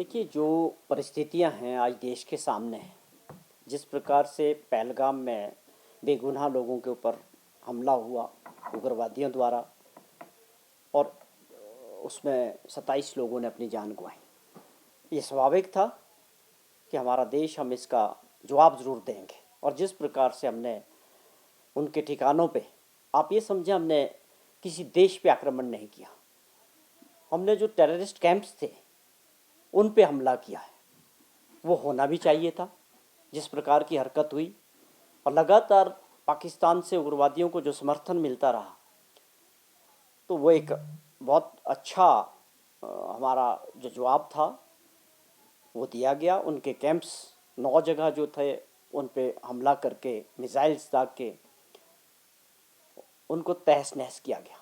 देखिए, जो परिस्थितियां हैं आज देश के सामने हैं, जिस प्रकार से पहलगाम में बेगुनाह लोगों के ऊपर हमला हुआ उग्रवादियों द्वारा और उसमें 27 लोगों ने अपनी जान गंवाई। ये स्वाभाविक था कि हमारा देश, हम इसका जवाब ज़रूर देंगे। और जिस प्रकार से हमने उनके ठिकानों पे, आप ये समझें, हमने किसी देश पे आक्रमण नहीं किया, हमने जो टेररिस्ट कैंप्स थे उन पे हमला किया है। वो होना भी चाहिए था। जिस प्रकार की हरकत हुई और लगातार पाकिस्तान से उग्रवादियों को जो समर्थन मिलता रहा, तो वो एक बहुत अच्छा हमारा जो जवाब था वो दिया गया। उनके कैंप्स 9 जगह जो थे उन पे हमला करके, मिसाइल्स दाग के उनको तहस नहस किया गया।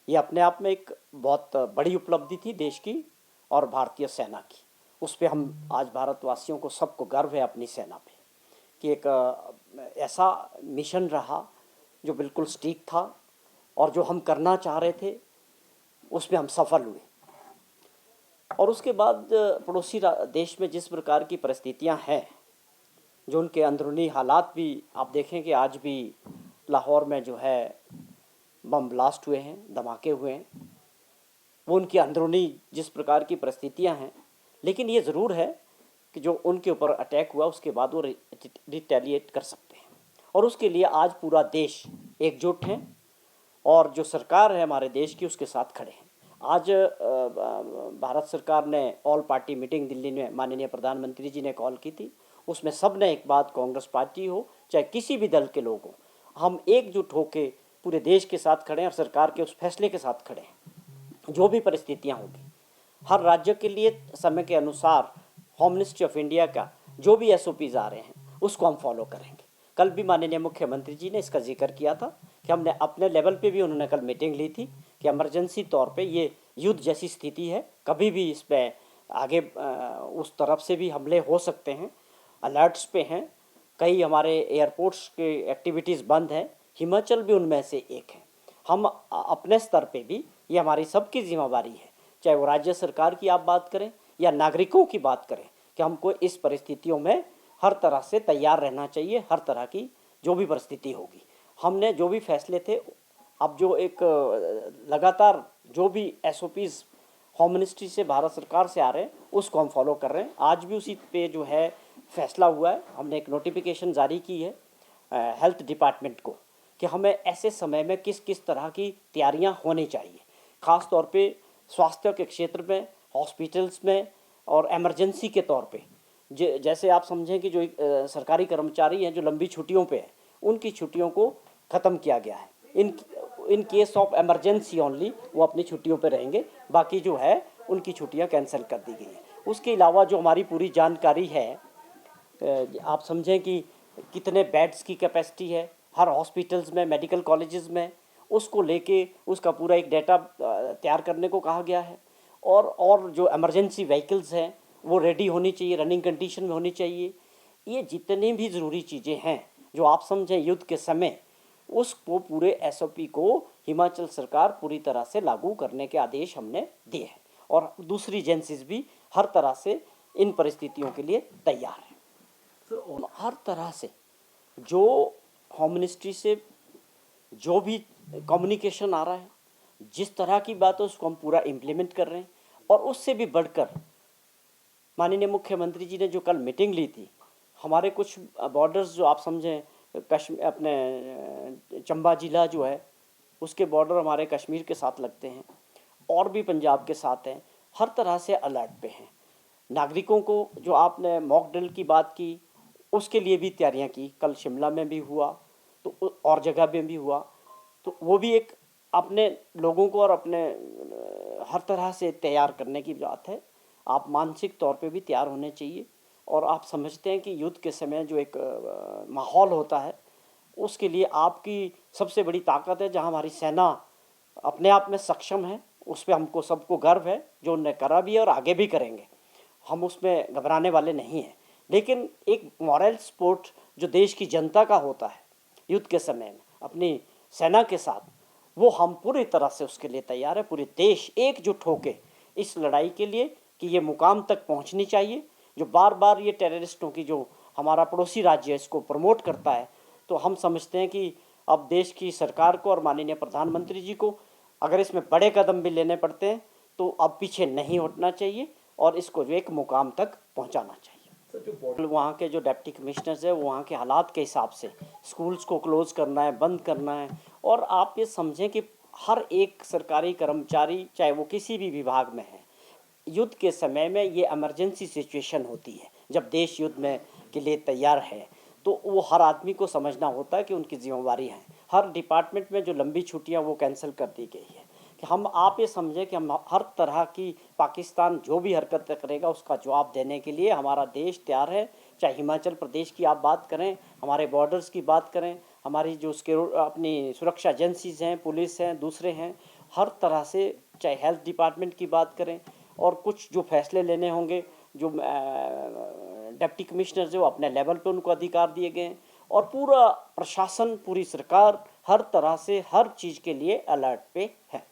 ये अपने आप में एक बहुत बड़ी उपलब्धि थी देश की और भारतीय सेना की। उस पर हम आज भारतवासियों को सबको गर्व है अपनी सेना पे कि एक ऐसा मिशन रहा जो बिल्कुल सटीक था और जो हम करना चाह रहे थे उसमें हम सफल हुए। और उसके बाद पड़ोसी देश में जिस प्रकार की परिस्थितियां हैं, जो उनके अंदरूनी हालात भी आप देखें कि आज भी लाहौर में जो है बम ब्लास्ट हुए हैं, धमाके हुए हैं, वो उनकी अंदरूनी जिस प्रकार की परिस्थितियां हैं। लेकिन ये ज़रूर है कि जो उनके ऊपर अटैक हुआ उसके बाद वो रिटेलिएट कर सकते हैं और उसके लिए आज पूरा देश एकजुट है और जो सरकार है हमारे देश की उसके साथ खड़े हैं। आज भारत सरकार ने ऑल पार्टी मीटिंग दिल्ली में माननीय प्रधानमंत्री जी ने कॉल की थी। उसमें सब ने एक बात, कांग्रेस पार्टी हो चाहे किसी भी दल के लोग हों, हम एकजुट होकर पूरे देश के साथ खड़े हैं और सरकार के उस फैसले के साथ खड़े हैं। जो भी परिस्थितियां होगी, हर राज्य के लिए समय के अनुसार होम मिनिस्ट्री ऑफ इंडिया का जो भी एसओपीज आ रहे हैं उसको हम फॉलो करेंगे। कल भी माननीय मुख्यमंत्री जी ने इसका जिक्र किया था कि हमने अपने लेवल पे भी, उन्होंने कल मीटिंग ली थी कि इमरजेंसी तौर पे ये युद्ध जैसी स्थिति है, कभी भी इस पर आगे उस तरफ से भी हमले हो सकते हैं, अलर्ट्स पे हैं। कई हमारे एयरपोर्ट्स के एक्टिविटीज़ बंद हैं, हिमाचल भी उनमें से एक है। हम अपने स्तर पे भी, ये हमारी सबकी जिम्मेवारी है, चाहे वो राज्य सरकार की आप बात करें या नागरिकों की बात करें, कि हमको इस परिस्थितियों में हर तरह से तैयार रहना चाहिए। हर तरह की जो भी परिस्थिति होगी, हमने जो भी फैसले थे, अब जो एक लगातार जो भी एसओपीज होम मिनिस्ट्री से, भारत सरकार से आ रहे हैं, उसको हम फॉलो कर रहे हैं। आज भी उसी पे जो है फैसला हुआ है। हमने एक नोटिफिकेशन जारी की है हेल्थ डिपार्टमेंट को कि हमें ऐसे समय में किस किस तरह की तैयारियां होनी चाहिए, ख़ास तौर पे स्वास्थ्य के क्षेत्र में, हॉस्पिटल्स में और इमरजेंसी के तौर पे। जैसे आप समझें कि जो सरकारी कर्मचारी हैं जो लंबी छुट्टियों पे हैं, उनकी छुट्टियों को ख़त्म किया गया है। In case of emergency only वो अपनी छुट्टियों पे रहेंगे, बाकी जो है उनकी छुट्टियां कैंसिल कर दी गई हैं। उसके अलावा जो हमारी पूरी जानकारी है, आप समझें कि कितने बेड्स की कैपेसिटी है हर हॉस्पिटल्स में, मेडिकल कॉलेजेस में, उसको लेके उसका पूरा एक डेटा तैयार करने को कहा गया है। और जो इमरजेंसी व्हीकल्स हैं वो रेडी होनी चाहिए, रनिंग कंडीशन में होनी चाहिए। ये जितनी भी ज़रूरी चीज़ें हैं जो आप समझें युद्ध के समय, उसको पूरे एसओपी को हिमाचल सरकार पूरी तरह से लागू करने के आदेश हमने दिए हैं और दूसरी एजेंसीज भी हर तरह से इन परिस्थितियों के लिए तैयार हैं। तो हर तरह से जो होम मिनिस्ट्री से जो भी कम्युनिकेशन आ रहा है, जिस तरह की बात है उसको हम पूरा इम्प्लीमेंट कर रहे हैं। और उससे भी बढ़कर माननीय मुख्यमंत्री जी ने जो कल मीटिंग ली थी, हमारे कुछ बॉर्डर्स जो आप समझें, कश्मीर, अपने चंबा जिला जो है उसके बॉर्डर हमारे कश्मीर के साथ लगते हैं और भी पंजाब के साथ हैं, हर तरह से अलर्ट पे हैं। नागरिकों को जो आपने मॉक ड्रिल की बात की, उसके लिए भी तैयारियां की। कल शिमला में भी हुआ तो और जगह में भी हुआ, तो वो भी एक अपने लोगों को और अपने हर तरह से तैयार करने की बात है। आप मानसिक तौर पे भी तैयार होने चाहिए। और आप समझते हैं कि युद्ध के समय जो एक माहौल होता है, उसके लिए आपकी सबसे बड़ी ताकत है, जहां हमारी सेना अपने आप में सक्षम है, उस पर हमको सबको गर्व है, जो उन्हें करा भी है और आगे भी करेंगे। हम उसमें घबराने वाले नहीं हैं। लेकिन एक मॉरल सपोर्ट जो देश की जनता का होता है युद्ध के समय में अपनी सेना के साथ, वो हम पूरी तरह से उसके लिए तैयार है। पूरे देश एकजुट होकर इस लड़ाई के लिए कि ये मुकाम तक पहुंचनी चाहिए, जो बार बार ये टेररिस्टों की जो हमारा पड़ोसी राज्य है इसको प्रमोट करता है। तो हम समझते हैं कि अब देश की सरकार को और माननीय प्रधानमंत्री जी को अगर इसमें बड़े कदम भी लेने पड़ते हैं तो अब पीछे नहीं हटना चाहिए और इसको जो एक मुकाम तक पहुंचाना चाहिए। वहाँ के जो डिप्टी कमिश्नर्स है वहाँ के हालात के हिसाब से स्कूल्स को क्लोज़ करना है, बंद करना है। और आप ये समझें कि हर एक सरकारी कर्मचारी चाहे वो किसी भी विभाग में है, युद्ध के समय में ये इमरजेंसी सिचुएशन होती है, जब देश युद्ध में के लिए तैयार है तो वो हर आदमी को समझना होता है कि उनकी जिम्मेवारी है। हर डिपार्टमेंट में जो लंबी छुट्टियां वो कैंसिल कर दी गई है कि हम आप ये समझें कि हम हर तरह की पाकिस्तान जो भी हरकत करेगा उसका जवाब देने के लिए हमारा देश तैयार है। चाहे हिमाचल प्रदेश की आप बात करें, हमारे बॉर्डर्स की बात करें, हमारी जो अपनी सुरक्षा एजेंसीज हैं, पुलिस हैं, दूसरे हैं, हर तरह से, चाहे हेल्थ डिपार्टमेंट की बात करें और कुछ जो फैसले लेने होंगे जो डिप्टी कमिश्नर जो अपने लेवल पे उनको अधिकार दिए गए हैं और पूरा प्रशासन, पूरी सरकार हर तरह से हर चीज़ के लिए अलर्ट पे है।